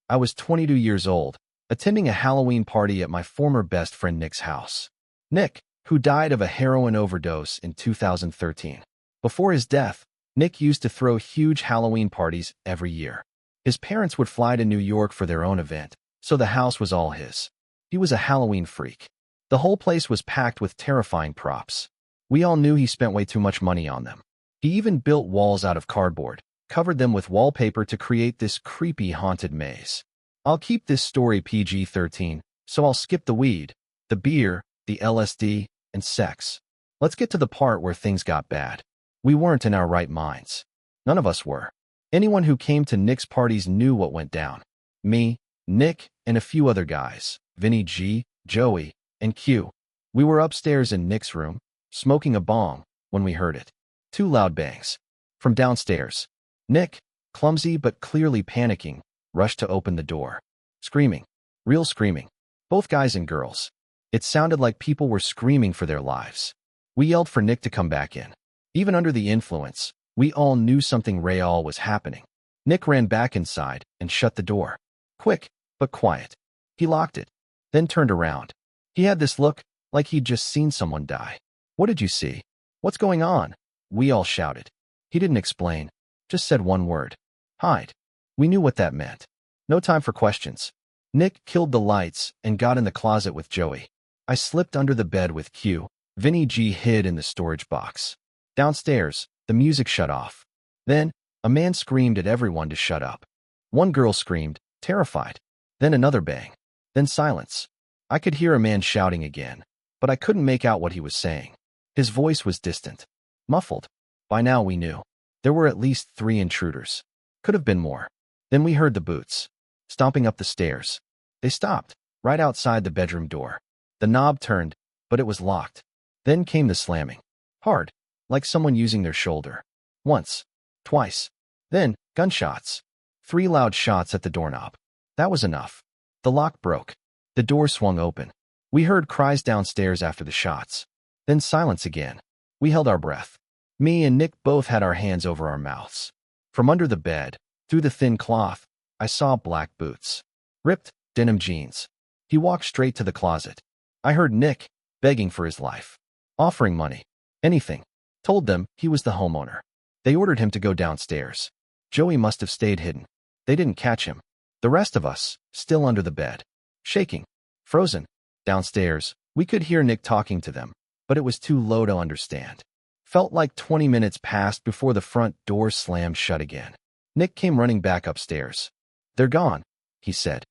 I was 22 years old, attending a Halloween party at my former best friend Nick's house. Nick, who died of a heroin overdose in 2013. Before his death, Nick used to throw huge Halloween parties every year. His parents would fly to New York for their own event, so the house was all his. He was a Halloween freak. The whole place was packed with terrifying props. We all knew he spent way too much money on them. He even built walls out of cardboard, covered them with wallpaper to create this creepy haunted maze. I'll keep this story PG-13, so I'll skip the weed, the beer, the LSD, and sex. Let's get to the part where things got bad. We weren't in our right minds. None of us were. Anyone who came to Nick's parties knew what went down. Me, Nick, and a few other guys, Vinny G, Joey, and Q. We were upstairs in Nick's room, smoking a bong, when we heard it. 2 loud bangs. From downstairs. Nick, clumsy but clearly panicking, rushed to open the door. Screaming. Real screaming. Both guys and girls. It sounded like people were screaming for their lives. We yelled for Nick to come back in. Even under the influence, we all knew something real was happening. Nick ran back inside and shut the door. Quick, but quiet. He locked it, then turned around. He had this look like he'd just seen someone die. What did you see? What's going on? We all shouted. He didn't explain, just said one word. Hide. We knew what that meant. No time for questions. Nick killed the lights and got in the closet with Joey. I slipped under the bed with Q. Vinny G hid in the storage box. Downstairs, the music shut off. Then, a man screamed at everyone to shut up. One girl screamed, terrified. Then another bang. Then silence. I could hear a man shouting again, but I couldn't make out what he was saying. His voice was distant, muffled. By now we knew. There were at least 3 intruders. Could have been more. Then we heard the boots, stomping up the stairs. They stopped, right outside the bedroom door. The knob turned, but it was locked. Then came the slamming. Hard, like someone using their shoulder. Once. Twice. Then, gunshots. 3 loud shots at the doorknob. That was enough. The lock broke. The door swung open. We heard cries downstairs after the shots. Then silence again. We held our breath. Me and Nick both had our hands over our mouths. From under the bed, through the thin cloth, I saw black boots. Ripped, denim jeans. He walked straight to the closet. I heard Nick begging for his life. Offering money. Anything. Told them he was the homeowner. They ordered him to go downstairs. Joey must have stayed hidden. They didn't catch him. The rest of us, still under the bed. Shaking. Frozen. Downstairs, we could hear Nick talking to them, but it was too low to understand. Felt like 20 minutes passed before the front door slammed shut again. Nick came running back upstairs. They're gone, he said.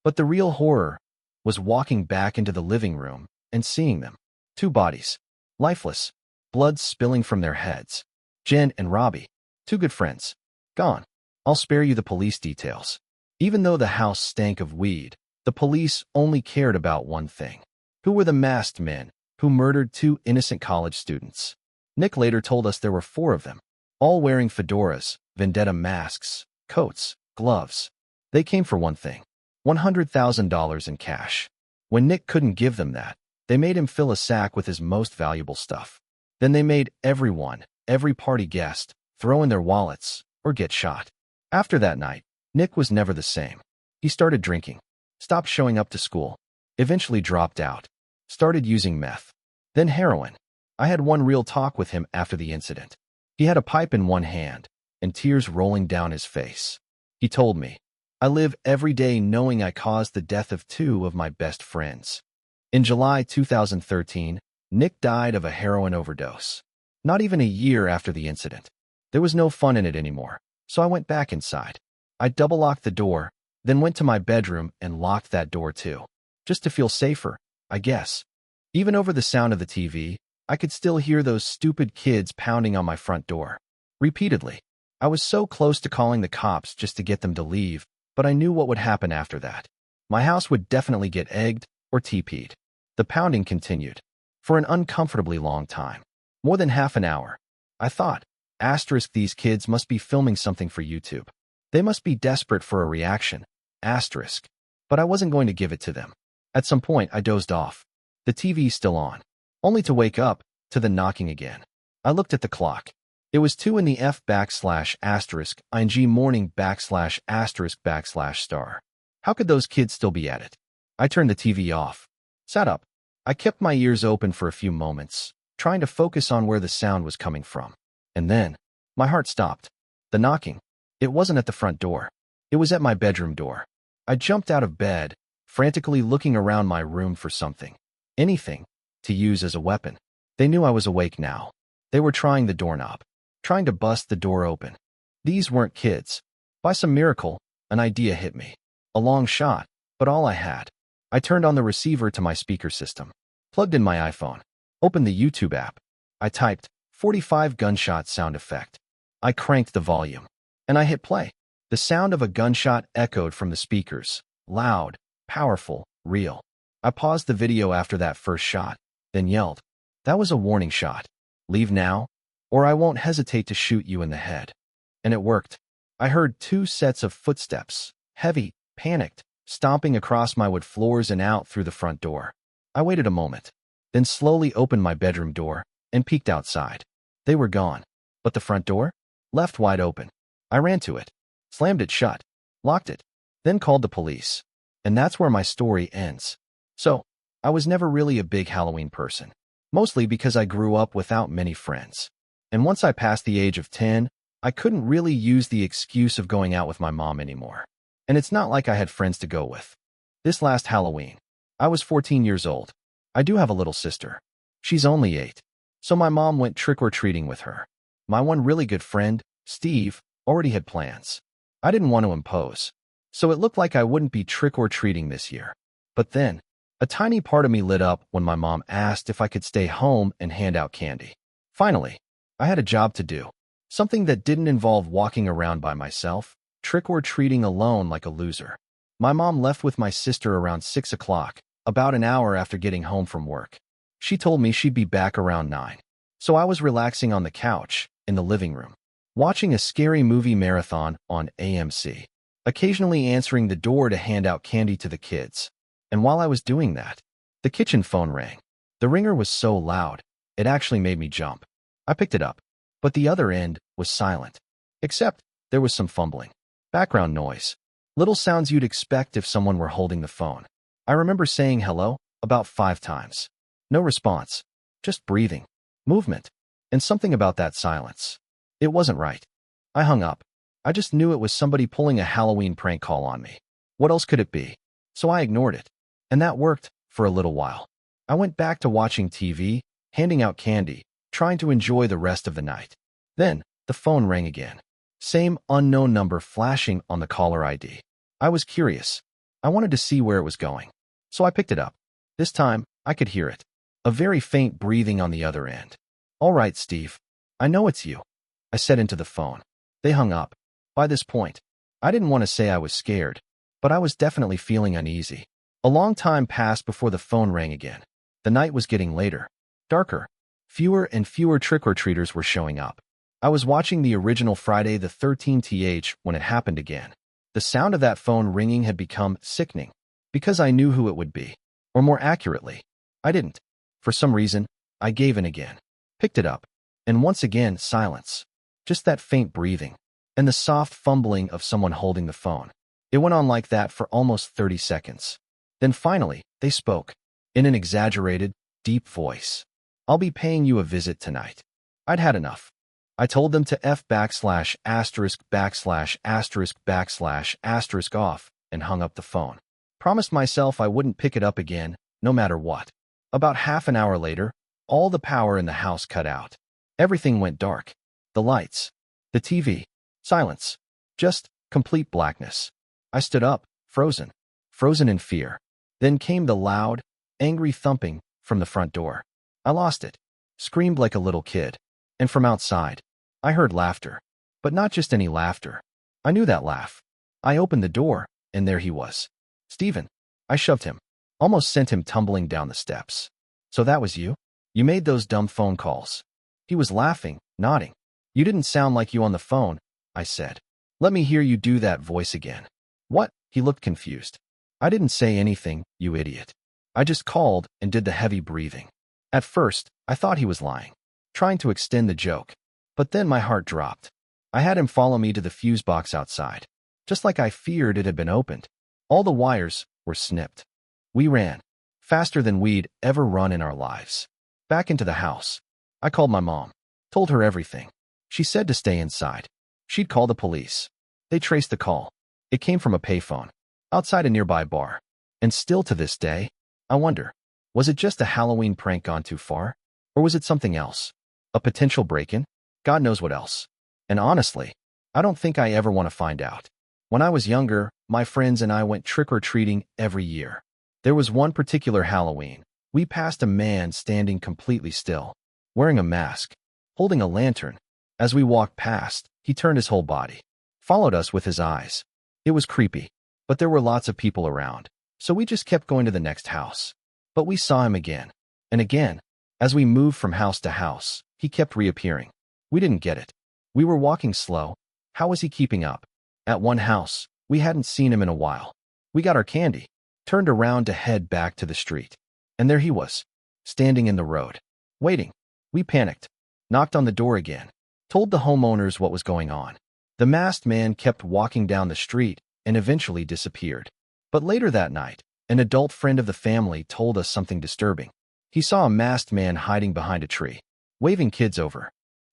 But the real horror was walking back into the living room and seeing them. 2 bodies. Lifeless. Blood spilling from their heads. Jen and Robbie. 2 good friends. Gone. I'll spare you the police details. Even though the house stank of weed, the police only cared about one thing. Who were the masked men who murdered 2 innocent college students? Nick later told us there were 4 of them, all wearing fedoras, vendetta masks, coats, gloves. They came for one thing, $100,000 in cash. When Nick couldn't give them that, they made him fill a sack with his most valuable stuff. Then they made everyone, every party guest, throw in their wallets or get shot. After that night, Nick was never the same. He started drinking, stopped showing up to school, eventually dropped out, started using meth, then heroin. I had one real talk with him after the incident. He had a pipe in one hand and tears rolling down his face. He told me, I live every day knowing I caused the death of 2 of my best friends. In July 2013, Nick died of a heroin overdose. Not even a year after the incident. There was no fun in it anymore, so I went back inside. I double-locked the door, then went to my bedroom and locked that door too. Just to feel safer, I guess. Even over the sound of the TV, I could still hear those stupid kids pounding on my front door. Repeatedly. I was so close to calling the cops just to get them to leave, but I knew what would happen after that. My house would definitely get egged or TP'd. The pounding continued. For an uncomfortably long time. More than half an hour. I thought, these kids must be filming something for YouTube. They must be desperate for a reaction. But I wasn't going to give it to them. At some point, I dozed off. The TV's still on. Only to wake up to the knocking again. I looked at the clock. It was 2 in the F /*ing morning /***. How could those kids still be at it? I turned the TV off. Sat up. I kept my ears open for a few moments, trying to focus on where the sound was coming from. And then, my heart stopped. The knocking. It wasn't at the front door. It was at my bedroom door. I jumped out of bed, frantically looking around my room for something. Anything. To use as a weapon. They knew I was awake now. They were trying the doorknob. Trying to bust the door open. These weren't kids. By some miracle, an idea hit me. A long shot, but all I had. I turned on the receiver to my speaker system. Plugged in my iPhone. Opened the YouTube app. I typed 45 gunshot sound effect. I cranked the volume. And I hit play. The sound of a gunshot echoed from the speakers. Loud, powerful, real. I paused the video after that first shot, then yelled, "That was a warning shot. Leave now, or I won't hesitate to shoot you in the head." And it worked. I heard 2 sets of footsteps, heavy, panicked, stomping across my wood floors and out through the front door. I waited a moment, then slowly opened my bedroom door and peeked outside. They were gone, but the front door? Left wide open. I ran to it, slammed it shut, locked it, then called the police. And that's where my story ends. So, I was never really a big Halloween person, mostly because I grew up without many friends. And once I passed the age of 10, I couldn't really use the excuse of going out with my mom anymore. And it's not like I had friends to go with. This last Halloween, I was 14 years old. I do have a little sister. She's only 8. So my mom went trick-or-treating with her. My one really good friend, Steve, already had plans. I didn't want to impose, so it looked like I wouldn't be trick-or-treating this year. But then, a tiny part of me lit up when my mom asked if I could stay home and hand out candy. Finally, I had a job to do. Something that didn't involve walking around by myself, trick-or-treating alone like a loser. My mom left with my sister around 6 o'clock, about an hour after getting home from work. She told me she'd be back around 9. So I was relaxing on the couch, in the living room, watching a scary movie marathon on AMC, occasionally answering the door to hand out candy to the kids. And while I was doing that, the kitchen phone rang. The ringer was so loud, it actually made me jump. I picked it up, but the other end was silent. Except, there was some fumbling. Background noise. Little sounds you'd expect if someone were holding the phone. I remember saying hello about 5 times. No response. Just breathing. Movement. And something about that silence. It wasn't right. I hung up. I just knew it was somebody pulling a Halloween prank call on me. What else could it be? So I ignored it. And that worked, for a little while. I went back to watching TV, handing out candy, trying to enjoy the rest of the night. Then, the phone rang again. Same unknown number flashing on the caller ID. I was curious. I wanted to see where it was going. So I picked it up. This time, I could hear it. A very faint breathing on the other end. "All right, Steve. I know it's you," I said into the phone. They hung up. By this point, I didn't want to say I was scared, but I was definitely feeling uneasy. A long time passed before the phone rang again. The night was getting later, darker. Fewer and fewer trick-or-treaters were showing up. I was watching the original Friday the 13th when it happened again. The sound of that phone ringing had become sickening, because I knew who it would be. Or more accurately, I didn't. For some reason, I gave in again. Picked it up. And once again, silence. Just that faint breathing. And the soft fumbling of someone holding the phone. It went on like that for almost 30 seconds. Then finally, they spoke. In an exaggerated, deep voice. "I'll be paying you a visit tonight." I'd had enough. I told them to F ******* off and hung up the phone. Promised myself I wouldn't pick it up again, no matter what. About half an hour later, all the power in the house cut out. Everything went dark. The lights. The TV. Silence. Just complete blackness. I stood up, frozen. Frozen in fear. Then came the loud, angry thumping from the front door. I lost it. Screamed like a little kid. And from outside, I heard laughter. But not just any laughter. I knew that laugh. I opened the door, and there he was. "Steven." I shoved him. Almost sent him tumbling down the steps. "So that was you? You made those dumb phone calls." He was laughing, nodding. "You didn't sound like you on the phone," I said. "Let me hear you do that voice again." "What?" He looked confused. "I didn't say anything, you idiot. I just called and did the heavy breathing." At first, I thought he was lying, trying to extend the joke. But then my heart dropped. I had him follow me to the fuse box outside, just like I feared it had been opened. All the wires were snipped. We ran, faster than we'd ever run in our lives. Back into the house. I called my mom, told her everything. She said to stay inside. She'd call the police. They traced the call. It came from a payphone, outside a nearby bar. And still to this day, I wonder, was it just a Halloween prank gone too far? Or was it something else? A potential break-in? God knows what else. And honestly, I don't think I ever want to find out. When I was younger, my friends and I went trick-or-treating every year. There was one particular Halloween. We passed a man standing completely still, wearing a mask, holding a lantern. As we walked past, he turned his whole body, followed us with his eyes. It was creepy, but there were lots of people around, so we just kept going to the next house. But we saw him again, and again. As we moved from house to house, he kept reappearing. We didn't get it. We were walking slow. How was he keeping up? At one house, we hadn't seen him in a while. We got our candy, turned around to head back to the street. And there he was, standing in the road, waiting. We panicked, knocked on the door again, told the homeowners what was going on. The masked man kept walking down the street and eventually disappeared. But later that night, an adult friend of the family told us something disturbing. He saw a masked man hiding behind a tree, waving kids over.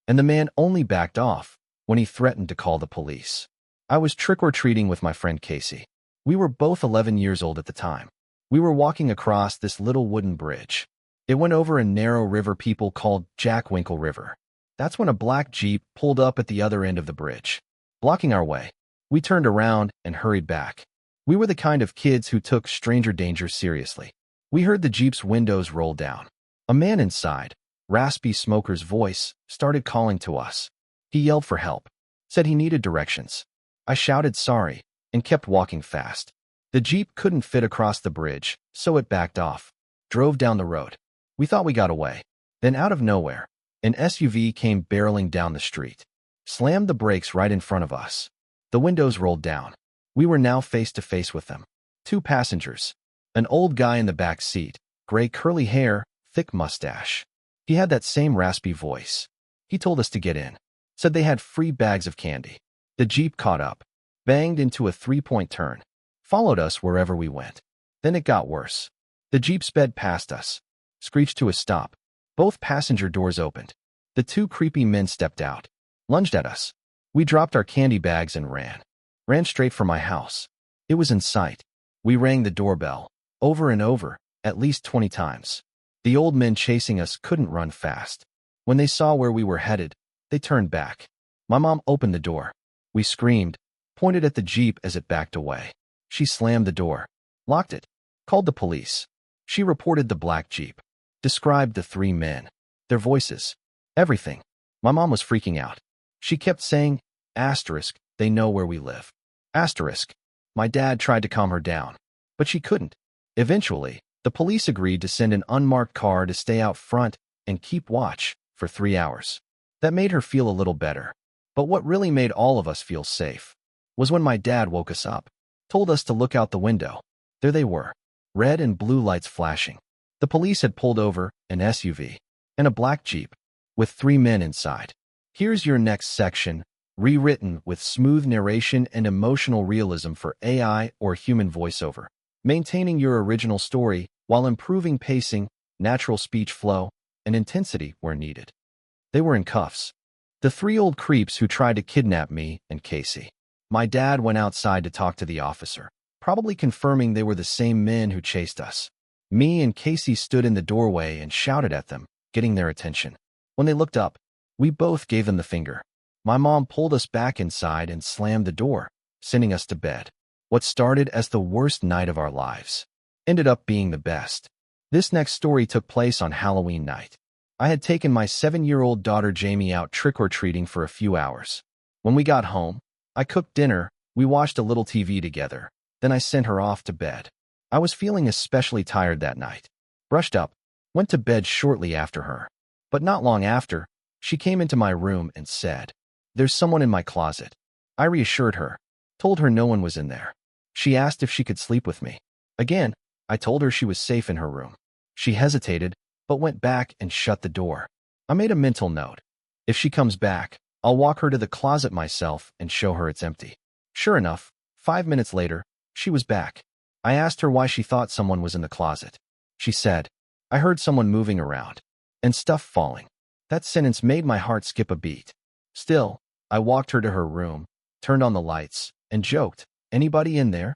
And the man only backed off when he threatened to call the police. I was trick-or-treating with my friend Casey. We were both 11 years old at the time. We were walking across this little wooden bridge. It went over a narrow river people called Jack Winkle River. That's when a black Jeep pulled up at the other end of the bridge, blocking our way. We turned around and hurried back. We were the kind of kids who took stranger danger seriously. We heard the Jeep's windows roll down. A man inside, raspy smoker's voice, started calling to us. He yelled for help, said he needed directions. I shouted sorry and kept walking fast. The Jeep couldn't fit across the bridge, so it backed off, drove down the road. We thought we got away. Then out of nowhere, an SUV came barreling down the street, slammed the brakes right in front of us. The windows rolled down. We were now face to face with them. Two passengers. An old guy in the back seat, gray curly hair, thick mustache. He had that same raspy voice. He told us to get in, said they had free bags of candy. The Jeep caught up, banged into a three-point turn, followed us wherever we went. Then it got worse. The Jeep sped past us, screeched to a stop. Both passenger doors opened. The two creepy men stepped out, lunged at us. We dropped our candy bags and ran straight for my house. It was in sight. We rang the doorbell, over and over, at least 20 times. The old men chasing us couldn't run fast. When they saw where we were headed, they turned back. My mom opened the door. We screamed, pointed at the Jeep as it backed away. She slammed the door, locked it, called the police. She reported the black Jeep, described the three men, their voices, everything. My mom was freaking out. She kept saying, asterisk, they know where we live. Asterisk. My dad tried to calm her down, but she couldn't. Eventually, the police agreed to send an unmarked car to stay out front and keep watch for 3 hours. That made her feel a little better. But what really made all of us feel safe was when my dad woke us up, told us to look out the window. There they were, red and blue lights flashing. The police had pulled over an SUV and a black Jeep with 3 men inside. Here's your next section, rewritten with smooth narration and emotional realism for AI or human voiceover, maintaining your original story while improving pacing, natural speech flow, and intensity where needed. They were in cuffs. The 3 old creeps who tried to kidnap me and Casey. My dad went outside to talk to the officer, probably confirming they were the same men who chased us. Me and Casey stood in the doorway and shouted at them, getting their attention. When they looked up, we both gave them the finger. My mom pulled us back inside and slammed the door, sending us to bed. What started as the worst night of our lives ended up being the best. This next story took place on Halloween night. I had taken my 7-year-old daughter Jamie out trick-or-treating for a few hours. When we got home, I cooked dinner, we watched a little TV together, then I sent her off to bed. I was feeling especially tired that night. Brushed up, went to bed shortly after her. But not long after, she came into my room and said, "There's someone in my closet." I reassured her, told her no one was in there. She asked if she could sleep with me. Again, I told her she was safe in her room. She hesitated, but went back and shut the door. I made a mental note. If she comes back, I'll walk her to the closet myself and show her it's empty. Sure enough, 5 minutes later, She was back. I asked her why she thought someone was in the closet. She said, "I heard someone moving around and stuff falling." That sentence made my heart skip a beat. Still, I walked her to her room, turned on the lights, and joked, "Anybody in there?"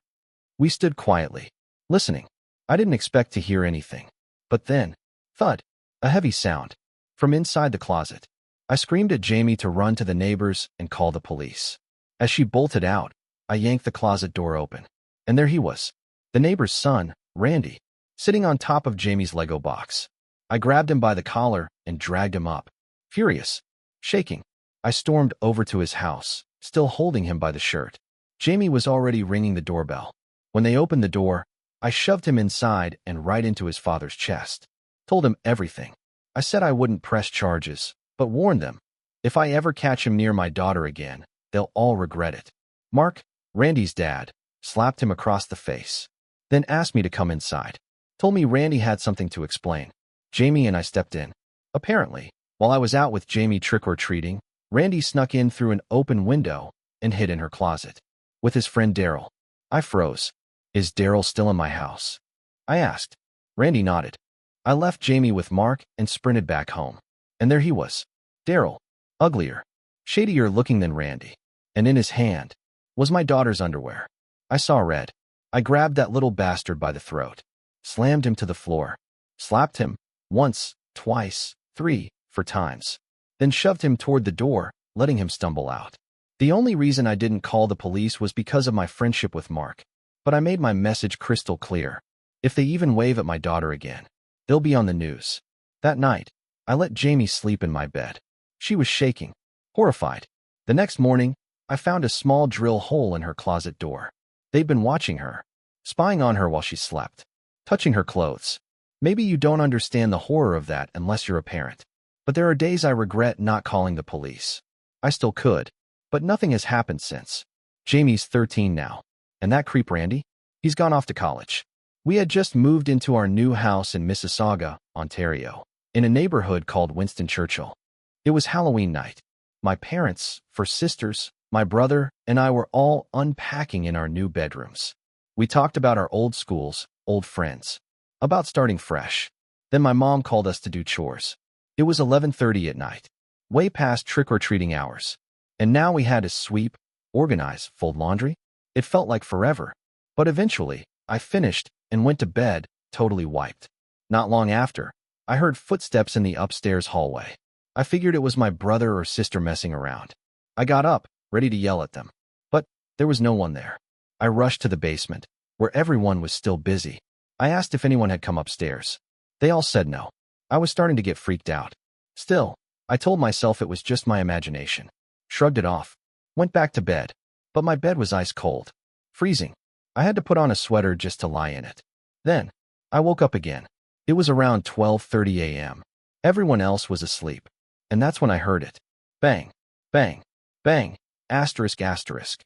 We stood quietly, listening. I didn't expect to hear anything. But then, thud, a heavy sound from inside the closet. I screamed at Jamie to run to the neighbors and call the police. As she bolted out, I yanked the closet door open. And there he was, the neighbor's son, Randy, sitting on top of Jamie's Lego box. I grabbed him by the collar and dragged him up. Furious, shaking, I stormed over to his house, still holding him by the shirt. Jamie was already ringing the doorbell. When they opened the door, I shoved him inside and right into his father's chest. Told him everything. I said I wouldn't press charges, but warned them, if I ever catch him near my daughter again, they'll all regret it. Mark, Randy's dad, slapped him across the face, then asked me to come inside. Told me Randy had something to explain. Jamie and I stepped in. Apparently, while I was out with Jamie trick-or-treating, Randy snuck in through an open window and hid in her closet with his friend Daryl. I froze. Is Daryl still in my house? I asked. Randy nodded. I left Jamie with Mark and sprinted back home. And there he was. Daryl, uglier, shadier looking than Randy. And in his hand was my daughter's underwear. I saw red. I grabbed that little bastard by the throat, slammed him to the floor, slapped him, once, twice, 3, 4 times, then shoved him toward the door, letting him stumble out. The only reason I didn't call the police was because of my friendship with Mark. But I made my message crystal clear. If they even wave at my daughter again, they'll be on the news. That night, I let Jamie sleep in my bed. She was shaking, horrified. The next morning, I found a small drill hole in her closet door. They'd been watching her, spying on her while she slept, touching her clothes. Maybe you don't understand the horror of that unless you're a parent. But there are days I regret not calling the police. I still could, but nothing has happened since. Jamie's 13 now. And that creep Randy? He's gone off to college. We had just moved into our new house in Mississauga, Ontario, in a neighborhood called Winston Churchill. It was Halloween night. My parents, 4 sisters, my brother, and I were all unpacking in our new bedrooms. We talked about our old schools, old friends, about starting fresh. Then my mom called us to do chores. It was 11:30 at night, way past trick-or-treating hours. And now we had to sweep, organize, fold laundry. It felt like forever. But eventually, I finished and went to bed, totally wiped. Not long after, I heard footsteps in the upstairs hallway. I figured it was my brother or sister messing around. I got up, ready to yell at them. But there was no one there. I rushed to the basement, where everyone was still busy. I asked if anyone had come upstairs. They all said no. I was starting to get freaked out. Still, I told myself it was just my imagination. Shrugged it off. Went back to bed. But my bed was ice cold. Freezing. I had to put on a sweater just to lie in it. Then, I woke up again. It was around 12:30 a.m. Everyone else was asleep. And that's when I heard it. Bang, bang, bang, asterisk, asterisk.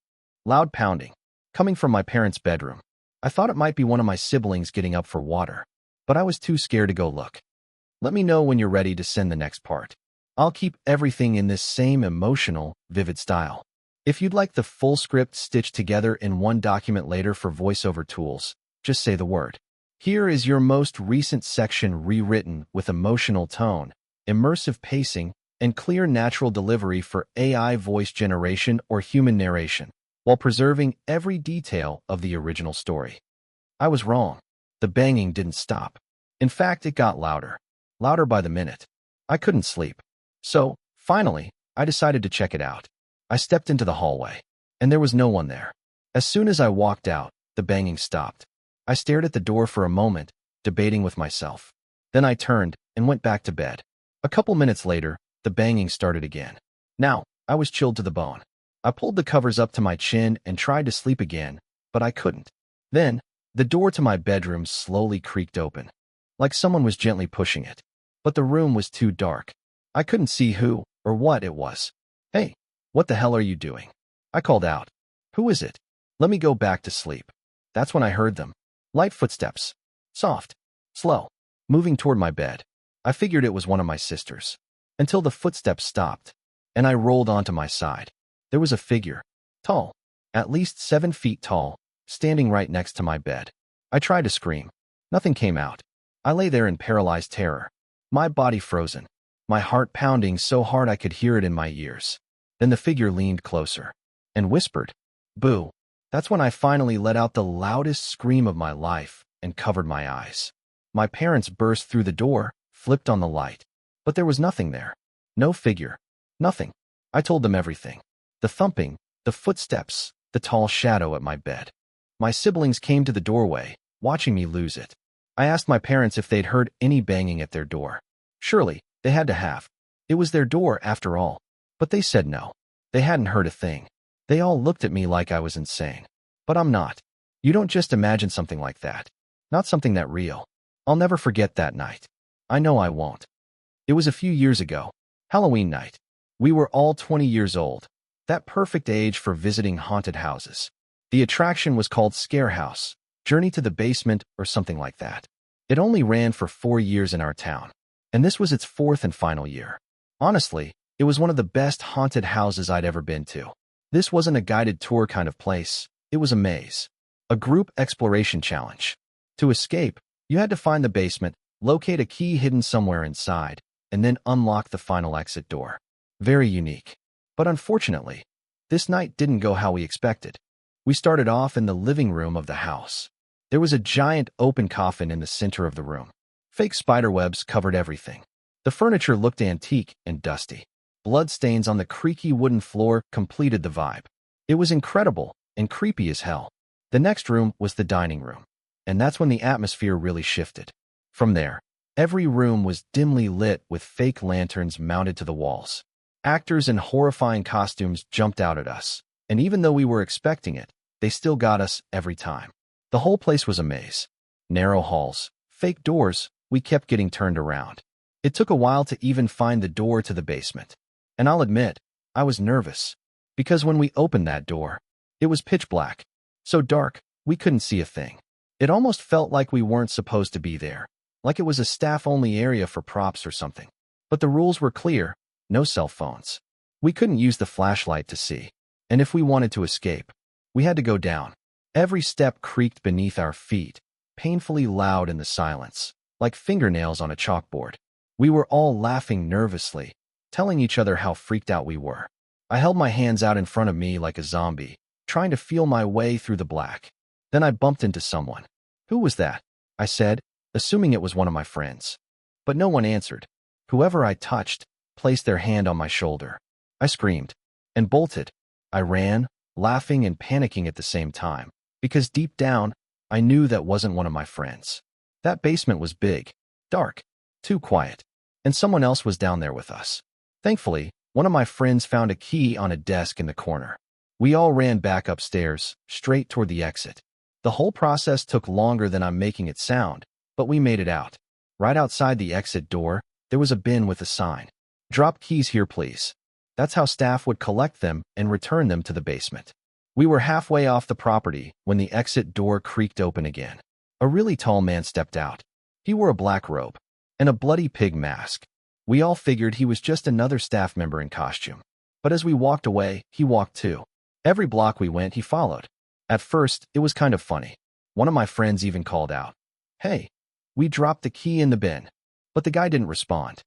Loud pounding, coming from my parents' bedroom. I thought it might be one of my siblings getting up for water, but I was too scared to go look. Let me know when you're ready to send the next part. I'll keep everything in this same emotional, vivid style. If you'd like the full script stitched together in one document later for voiceover tools, just say the word. Here is your most recent section rewritten with emotional tone, immersive pacing, and clear natural delivery for AI voice generation or human narration, while preserving every detail of the original story. I was wrong. The banging didn't stop. In fact, it got louder. Louder by the minute. I couldn't sleep. So, finally, I decided to check it out. I stepped into the hallway, and there was no one there. As soon as I walked out, the banging stopped. I stared at the door for a moment, debating with myself. Then I turned and went back to bed. A couple minutes later, the banging started again. Now, I was chilled to the bone. I pulled the covers up to my chin and tried to sleep again, but I couldn't. Then, the door to my bedroom slowly creaked open, like someone was gently pushing it. But the room was too dark. I couldn't see who or what it was. Hey, what the hell are you doing? I called out. Who is it? Let me go back to sleep. That's when I heard them. Light footsteps. Soft. Slow. Moving toward my bed. I figured it was one of my sisters. Until the footsteps stopped, and I rolled onto my side. There was a figure. Tall. At least 7 feet tall, standing right next to my bed. I tried to scream. Nothing came out. I lay there in paralyzed terror, my body frozen, my heart pounding so hard I could hear it in my ears. Then the figure leaned closer and whispered, "Boo." That's when I finally let out the loudest scream of my life and covered my eyes. My parents burst through the door, flipped on the light, but there was nothing there. No figure. Nothing. I told them everything. The thumping, the footsteps, the tall shadow at my bed. My siblings came to the doorway, watching me lose it. I asked my parents if they'd heard any banging at their door. Surely, they had to have. It was their door after all. But they said no. They hadn't heard a thing. They all looked at me like I was insane. But I'm not. You don't just imagine something like that. Not something that real. I'll never forget that night. I know I won't. It was a few years ago. Halloween night. We were all 20 years old. That perfect age for visiting haunted houses. The attraction was called Scare House, Journey to the Basement, or something like that. It only ran for 4 years in our town, and this was its 4th and final year. Honestly, it was one of the best haunted houses I'd ever been to. This wasn't a guided tour kind of place. It was a maze. A group exploration challenge. To escape, you had to find the basement, locate a key hidden somewhere inside, and then unlock the final exit door. Very unique. But unfortunately, this night didn't go how we expected. We started off in the living room of the house. There was a giant open coffin in the center of the room. Fake spiderwebs covered everything. The furniture looked antique and dusty. Bloodstains on the creaky wooden floor completed the vibe. It was incredible and creepy as hell. The next room was the dining room, and that's when the atmosphere really shifted. From there, every room was dimly lit with fake lanterns mounted to the walls. Actors in horrifying costumes jumped out at us, and even though we were expecting it, they still got us every time. The whole place was a maze. Narrow halls, fake doors, we kept getting turned around. It took a while to even find the door to the basement. And I'll admit, I was nervous. Because when we opened that door, it was pitch black. So dark, we couldn't see a thing. It almost felt like we weren't supposed to be there. Like it was a staff-only area for props or something. But the rules were clear. No cell phones. We couldn't use the flashlight to see. And if we wanted to escape, we had to go down. Every step creaked beneath our feet, painfully loud in the silence, like fingernails on a chalkboard. We were all laughing nervously, telling each other how freaked out we were. I held my hands out in front of me like a zombie, trying to feel my way through the black. Then I bumped into someone. "Who was that?" I said, assuming it was one of my friends. But no one answered. Whoever I touched placed their hand on my shoulder. I screamed and bolted. I ran, laughing and panicking at the same time, because deep down, I knew that wasn't one of my friends. That basement was big, dark, too quiet, and someone else was down there with us. Thankfully, one of my friends found a key on a desk in the corner. We all ran back upstairs, straight toward the exit. The whole process took longer than I'm making it sound, but we made it out. Right outside the exit door, there was a bin with a sign. "Drop keys here, please." That's how staff would collect them and return them to the basement. We were halfway off the property when the exit door creaked open again. A really tall man stepped out. He wore a black robe and a bloody pig mask. We all figured he was just another staff member in costume. But as we walked away, he walked too. Every block we went, he followed. At first, it was kind of funny. One of my friends even called out, "Hey, we dropped the key in the bin." But the guy didn't respond.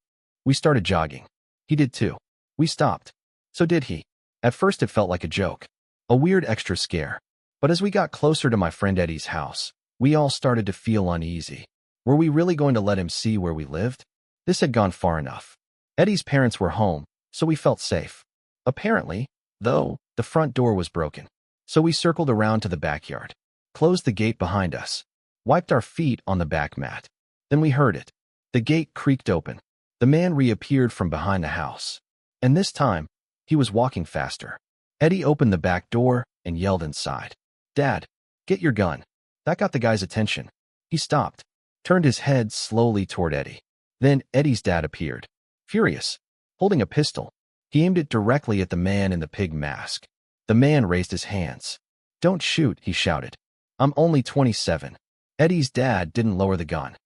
We started jogging. He did too. We stopped. So did he. At first it felt like a joke. A weird extra scare. But as we got closer to my friend Eddie's house, we all started to feel uneasy. Were we really going to let him see where we lived? This had gone far enough. Eddie's parents were home, so we felt safe. Apparently, though, the front door was broken. So we circled around to the backyard, closed the gate behind us, wiped our feet on the back mat. Then we heard it. The gate creaked open. The man reappeared from behind the house. And this time, he was walking faster. Eddie opened the back door and yelled inside, "Dad, get your gun." That got the guy's attention. He stopped, turned his head slowly toward Eddie. Then Eddie's dad appeared, furious, holding a pistol. He aimed it directly at the man in the pig mask. The man raised his hands. "Don't shoot," he shouted. "I'm only 27. Eddie's dad didn't lower the gun.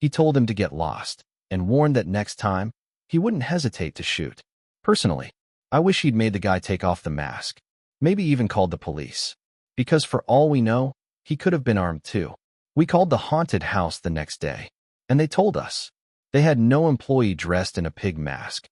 He told him to get lost and warned that next time, he wouldn't hesitate to shoot. Personally, I wish he'd made the guy take off the mask, maybe even called the police. Because for all we know, he could have been armed too. We called the haunted house the next day, and they told us they had no employee dressed in a pig mask.